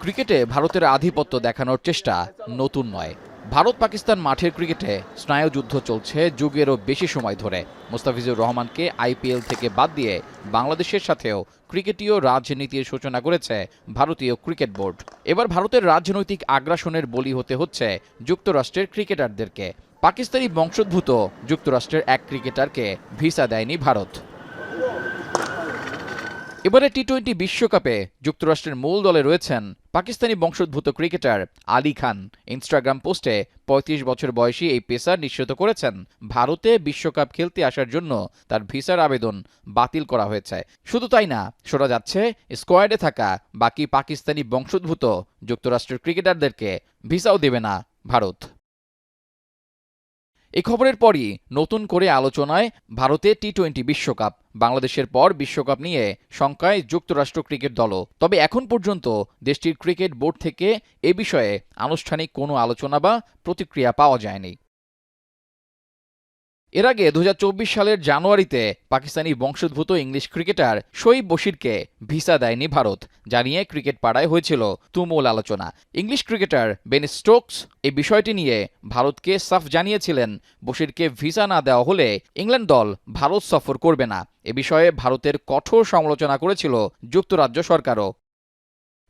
ক্রিকেটে ভারতের আধিপত্য দেখানোর চেষ্টা নতুন নয়। ভারত পাকিস্তান মাঠের ক্রিকেটে স্নায়ুযুদ্ধ চলছে যুগেরও বেশি সময় ধরে। মোস্তাফিজুর রহমানকে আইপিএল থেকে বাদ দিয়ে বাংলাদেশের সাথেও ক্রিকেটীয় রাজনীতির সূচনা করেছে ভারতীয় ক্রিকেট বোর্ড। এবার ভারতের রাজনৈতিক আগ্রাসনের বলি হতে হচ্ছে যুক্তরাষ্ট্রের ক্রিকেটারদেরকে। পাকিস্তানি বংশোদ্ভূত যুক্তরাষ্ট্রের এক ক্রিকেটারকে ভিসা দেয়নি ভারত। এবারে টি-20 বিশ্বকাপে যুক্তরাষ্ট্রের মূল দলে রয়েছেন পাকিস্তানি বংশোদ্ভূত ক্রিকেটার আলী খান। ইনস্টাগ্রাম পোস্টে ৩৫ বছর বয়সী এই পেসার নিশ্চিত করেছেন ভারতে বিশ্বকাপ খেলতে আসার জন্য তার ভিসার আবেদন বাতিল করা হয়েছে। শুধু তাই না, শোনা যাচ্ছে স্কোয়াডে থাকা বাকি পাকিস্তানি বংশোদ্ভূত যুক্তরাষ্ট্রের ক্রিকেটারদেরকে ভিসাও দেবে না ভারত। এই খবরের পরই নতুন করে আলোচনায় ভারতে টি-20 বিশ্বকাপ। বাংলাদেশের পর বিশ্বকাপ নিয়ে শঙ্কায় যুক্তরাষ্ট্র ক্রিকেট দলও। তবে এখন পর্যন্ত দেশটির ক্রিকেট বোর্ড থেকে এ বিষয়ে আনুষ্ঠানিক কোনো আলোচনা বা প্রতিক্রিয়া পাওয়া যায়নি। এর আগে ২০২৪ সালের জানুয়ারিতে পাকিস্তানি বংশোদ্ভূত ইংলিশ ক্রিকেটার শোয়েব বশিরকে ভিসা দেয়নি ভারত, জানিয়ে ক্রিকেট পাড়ায় হয়েছিল তুমুল আলোচনা। ইংলিশ ক্রিকেটার বেন স্টোকস এই বিষয়টি নিয়ে ভারতকে সাফ জানিয়েছিলেন বশিরকে ভিসা না দেওয়া হলে ইংল্যান্ড দল ভারত সফর করবে না। এ বিষয়ে ভারতের কঠোর সমালোচনা করেছিল যুক্তরাজ্য সরকারও।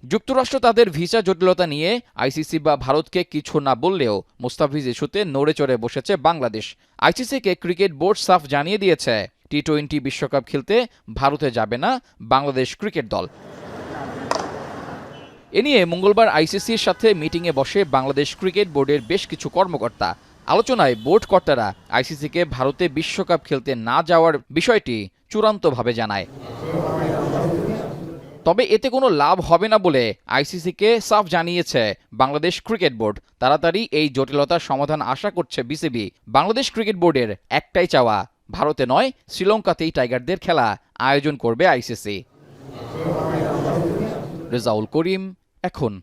যুক্তরাষ্ট্র তাদের ভিসা জটিলতা নিয়ে আইসিসি বা ভারতকে কিছু না বললেও মুস্তাফিজ ইস্যুতে নড়ে চড়ে বসেছে বাংলাদেশ। আইসিসিকে ক্রিকেট বোর্ড সাফ জানিয়ে দিয়েছে টি-20 বিশ্বকাপ খেলতে ভারতে যাবে না বাংলাদেশ ক্রিকেট দল। এ নিয়ে মঙ্গলবার আইসিসির সাথে মিটিংয়ে বসে বাংলাদেশ ক্রিকেট বোর্ডের বেশ কিছু কর্মকর্তা। আলোচনায় বোর্ড কর্তারা আইসিসিকে ভারতে বিশ্বকাপ খেলতে না যাওয়ার বিষয়টি চূড়ান্তভাবে জানায়। তবে এতে কোনো লাভ হবে না বলে আইসিসিকে সাফ জানিয়েছে বাংলাদেশ ক্রিকেট বোর্ড। তাড়াতাড়ি এই জটিলতার সমাধান আশা করছে বিসিবি। বাংলাদেশ ক্রিকেট বোর্ডের একটাই চাওয়া, ভারতে নয় শ্রীলঙ্কাতেই টাইগারদের খেলা আয়োজন করবে আইসিসি। রেজাউল করিম, এখন।